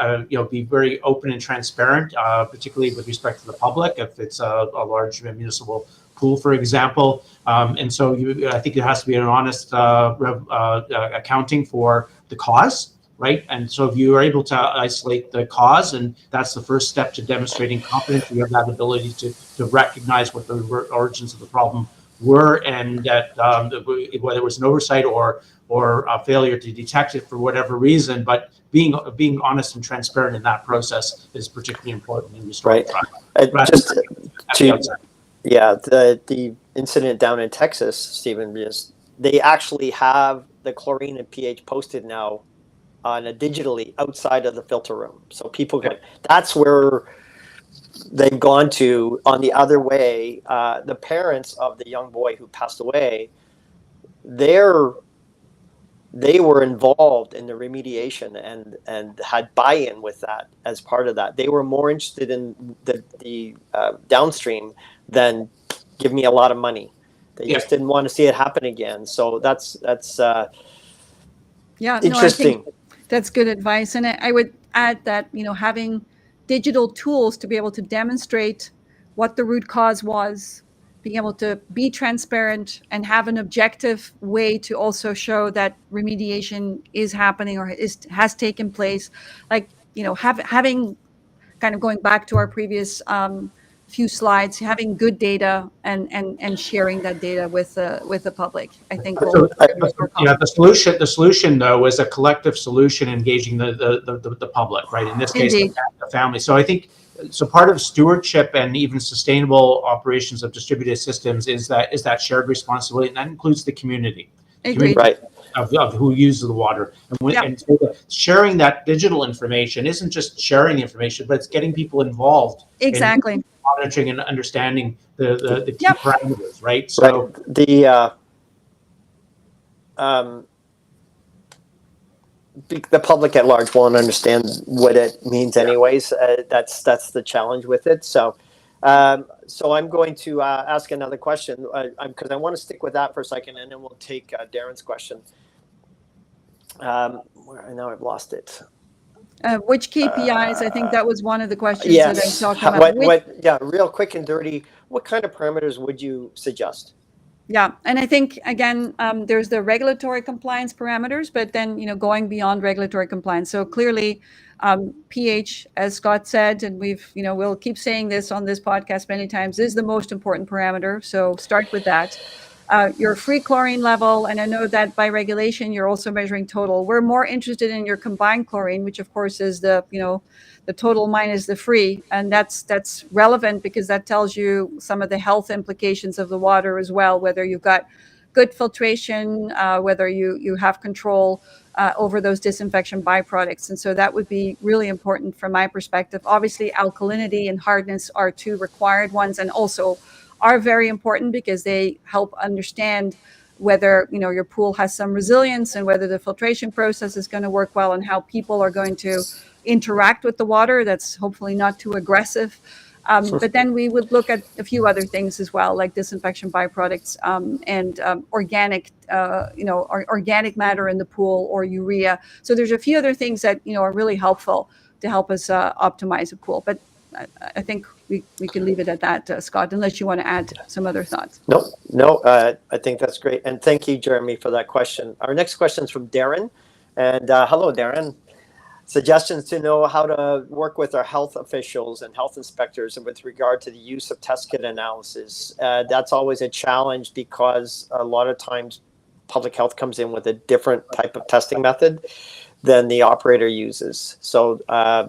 Speaker 3: be very open and transparent, particularly with respect to the public, if it's a large municipal pool, for example. And so I think there has to be an honest accounting for the cause. Right. And so if you are able to isolate the cause, and that's the first step to demonstrating competence, you have that ability to recognize what the origins of the problem were, and that whether it was an oversight or a failure to detect it for whatever reason, but being honest and transparent in that process is particularly important in restoring trust.
Speaker 2: The incident down in Texas, Stephen, they actually have the chlorine and pH posted now on a digitally outside of the filter room, so people can. That's where they've gone to. On the other way, the parents of the young boy who passed away, they were involved in the remediation and had buy-in with that as part of that. They were more interested in the downstream than give me a lot of money. They just didn't want to see it happen again. So that's interesting.
Speaker 1: No, that's good advice. And I would add that, having digital tools to be able to demonstrate what the root cause was, being able to be transparent and have an objective way to also show that remediation is happening or has taken place. Like, having kind of going back to our previous few slides, having good data and sharing that data with the public, I think.
Speaker 3: The solution though is a collective solution engaging the public, right? In this case, the family. So I think part of stewardship and even sustainable operations of distributed systems is that shared responsibility, and that includes the community.
Speaker 2: Right.
Speaker 3: Of who uses the water, and so sharing that digital information isn't just sharing the information, but it's getting people involved.
Speaker 1: Exactly.
Speaker 3: In monitoring and understanding the key parameters, right? So
Speaker 2: the public at large won't understand what it means anyways. That's the challenge with it. So I'm going to ask another question because I want to stick with that for a second, and then we'll take Darren's question. Now I've lost it.
Speaker 1: Which KPIs? I think that was one of the questions
Speaker 2: that
Speaker 1: I talked about.
Speaker 2: Real quick and dirty, what kind of parameters would you suggest?
Speaker 1: Yeah, and I think, again, there's the regulatory compliance parameters, but then, going beyond regulatory compliance. So clearly, pH, as Scott said, and we'll keep saying this on this podcast many times, is the most important parameter. So start with that. Your free chlorine level, and I know that by regulation, you're also measuring total. We're more interested in your combined chlorine, which of course is the total minus the free. And that's relevant because that tells you some of the health implications of the water as well, whether you've got good filtration, whether you have control over those disinfection byproducts. And so that would be really important from my perspective. Obviously, alkalinity and hardness are two required ones, and also are very important because they help understand whether your pool has some resilience and whether the filtration process is going to work well and how people are going to interact with the water. That's hopefully not too aggressive. But then we would look at a few other things as well, like disinfection byproducts and organic, organic matter in the pool or urea. So there's a few other things that are really helpful to help us optimize a pool. But I think we can leave it at that, Scott, unless you want to add some other thoughts.
Speaker 2: No, I think that's great. And thank you, Jeremy, for that question. Our next question is from Darren. And hello, Darren. Suggestions to know how to work with our health officials and health inspectors and with regard to the use of test kit analysis. That's always a challenge because a lot of times public health comes in with a different type of testing method than the operator uses. So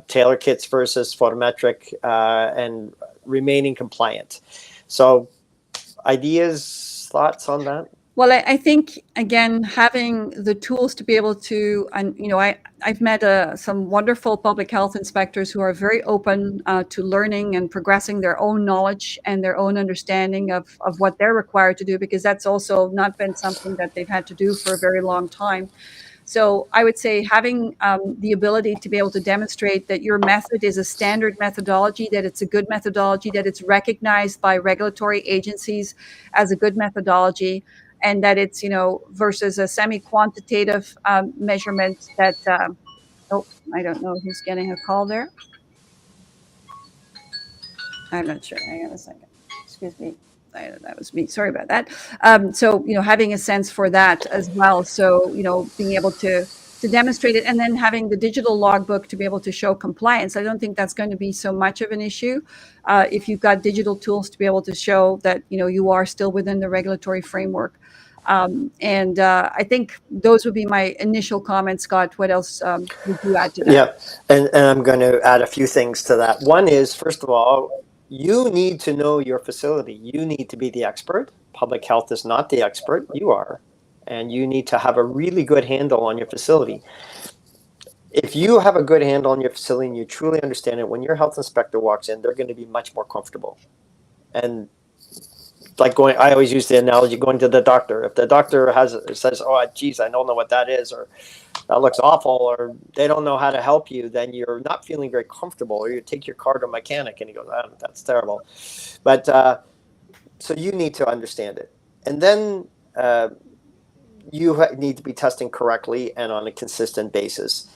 Speaker 2: tailor kits versus photometric and remaining compliant. So ideas, thoughts on that?
Speaker 1: Well, I think, again, having the tools to be able to, and I've met some wonderful public health inspectors who are very open to learning and progressing their own knowledge and their own understanding of what they're required to do, because that's also not been something that they've had to do for a very long time. So I would say having the ability to be able to demonstrate that your method is a standard methodology, that it's a good methodology, that it's recognized by regulatory agencies as a good methodology, and that it's, versus a semi-quantitative measurement that, I don't know who's getting a call there. I'm not sure. Hang on a second. Excuse me. That was me. Sorry about that. So, having a sense for that as well. So, being able to demonstrate it, and then having the digital logbook to be able to show compliance. I don't think that's going to be so much of an issue if you've got digital tools to be able to show that, you are still within the regulatory framework. And I think those would be my initial comments. Scott, what else would you add to that?
Speaker 2: Yeah, and I'm going to add a few things to that. One is, first of all, you need to know your facility. You need to be the expert. Public health is not the expert. You are. And you need to have a really good handle on your facility. If you have a good handle on your facility and you truly understand it, when your health inspector walks in, they're going to be much more comfortable. And I always use the analogy going to the doctor. If the doctor says, oh, geez, I don't know what that is, or that looks awful, or they don't know how to help you, then you're not feeling very comfortable, or you take your car to a mechanic and he goes, oh, that's terrible. But so you need to understand it. And then you need to be testing correctly and on a consistent basis.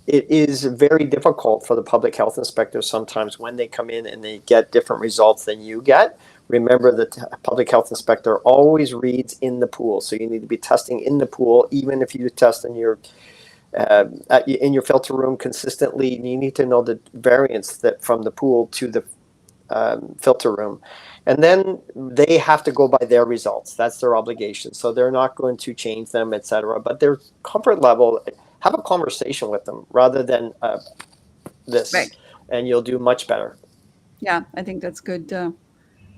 Speaker 2: It is very difficult for the public health inspectors sometimes when they come in and they get different results than you get. Remember that the public health inspector always reads in the pool. So you need to be testing in the pool, even if you test in your filter room consistently. You need to know the variance that from the pool to the filter room. And then they have to go by their results. That's their obligation. So they're not going to change them, etc. But their comfort level, have a conversation with them rather than this, right. And you'll do much better.
Speaker 1: Yeah, I think that's good.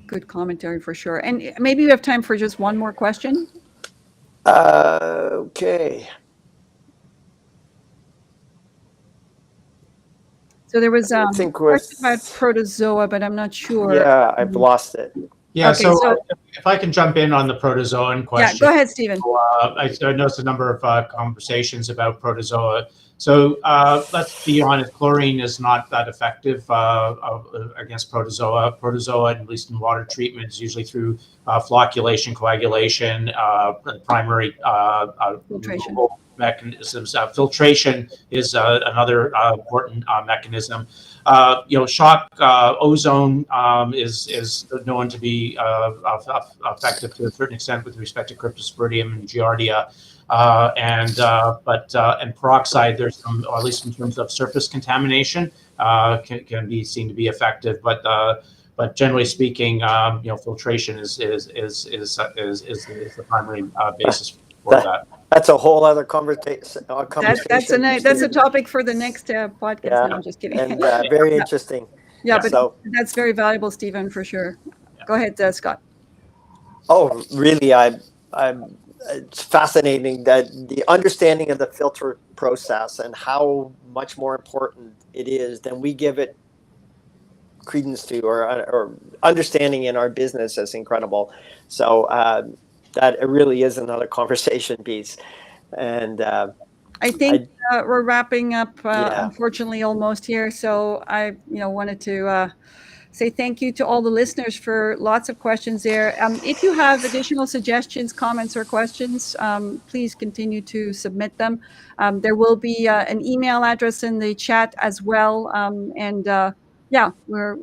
Speaker 1: Good commentary for sure. And maybe we have time for just one more question.
Speaker 2: Okay.
Speaker 1: So there was a question about protozoa, but I'm not sure.
Speaker 2: Yeah, I've lost it.
Speaker 3: Yeah, okay, so if I can jump in on the protozoan question.
Speaker 1: Yeah, go ahead, Stephen.
Speaker 3: I noticed a number of conversations about protozoa. So let's be honest, chlorine is not that effective against protozoa. Protozoa, at least in water treatment, is usually through flocculation, coagulation, primary
Speaker 1: filtration
Speaker 3: mechanisms. Filtration is another important mechanism. Shock ozone is known to be effective to a certain extent with respect to Cryptosporidium and Giardia. And peroxide, there's some, or at least in terms of surface contamination, can be seen to be effective. But generally speaking, filtration is the primary basis for that.
Speaker 2: That's a whole other conversation.
Speaker 1: That's a topic for the next podcast.
Speaker 2: Yeah.
Speaker 1: No, I'm just kidding.
Speaker 2: And very interesting.
Speaker 1: Yeah, but that's very valuable, Stephen, for sure. Yeah. Go ahead, Scott.
Speaker 2: Oh, really? It's fascinating that the understanding of the filter process and how much more important it is than we give it credence to, or understanding in our business is incredible. So that it really is another conversation piece. And
Speaker 1: I think we're wrapping up, unfortunately, almost here. So I wanted to say thank you to all the listeners for lots of questions there. If you have additional suggestions, comments, or questions, please continue to submit them. There will be an email address in the chat as well. Yeah,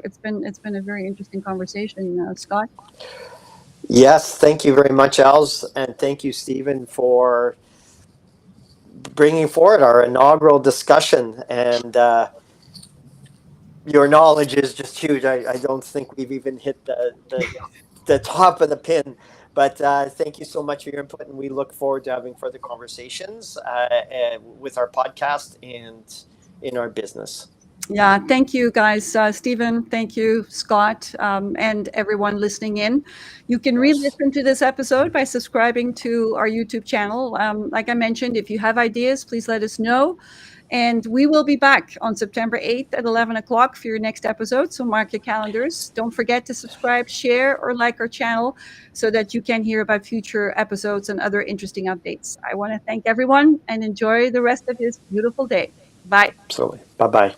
Speaker 1: it's been a very interesting conversation, Scott.
Speaker 2: Yes, thank you very much, Els, and thank you, Stephen, for bringing forward our inaugural discussion. And your knowledge is just huge. I don't think we've even hit the top of the pin. But thank you so much for your input, and we look forward to having further conversations with our podcast and in our business.
Speaker 1: Yeah, thank you, guys. Stephen, thank you, Scott, and everyone listening in. You can re-listen to this episode by subscribing to our YouTube channel. Like I mentioned, if you have ideas, please let us know. And we will be back on September 8th at 11 o'clock for your next episode. So mark your calendars. Don't forget to subscribe, share, or like our channel so that you can hear about future episodes and other interesting updates. I want to thank everyone and enjoy the rest of this beautiful day. Bye.
Speaker 2: Absolutely. Bye-bye.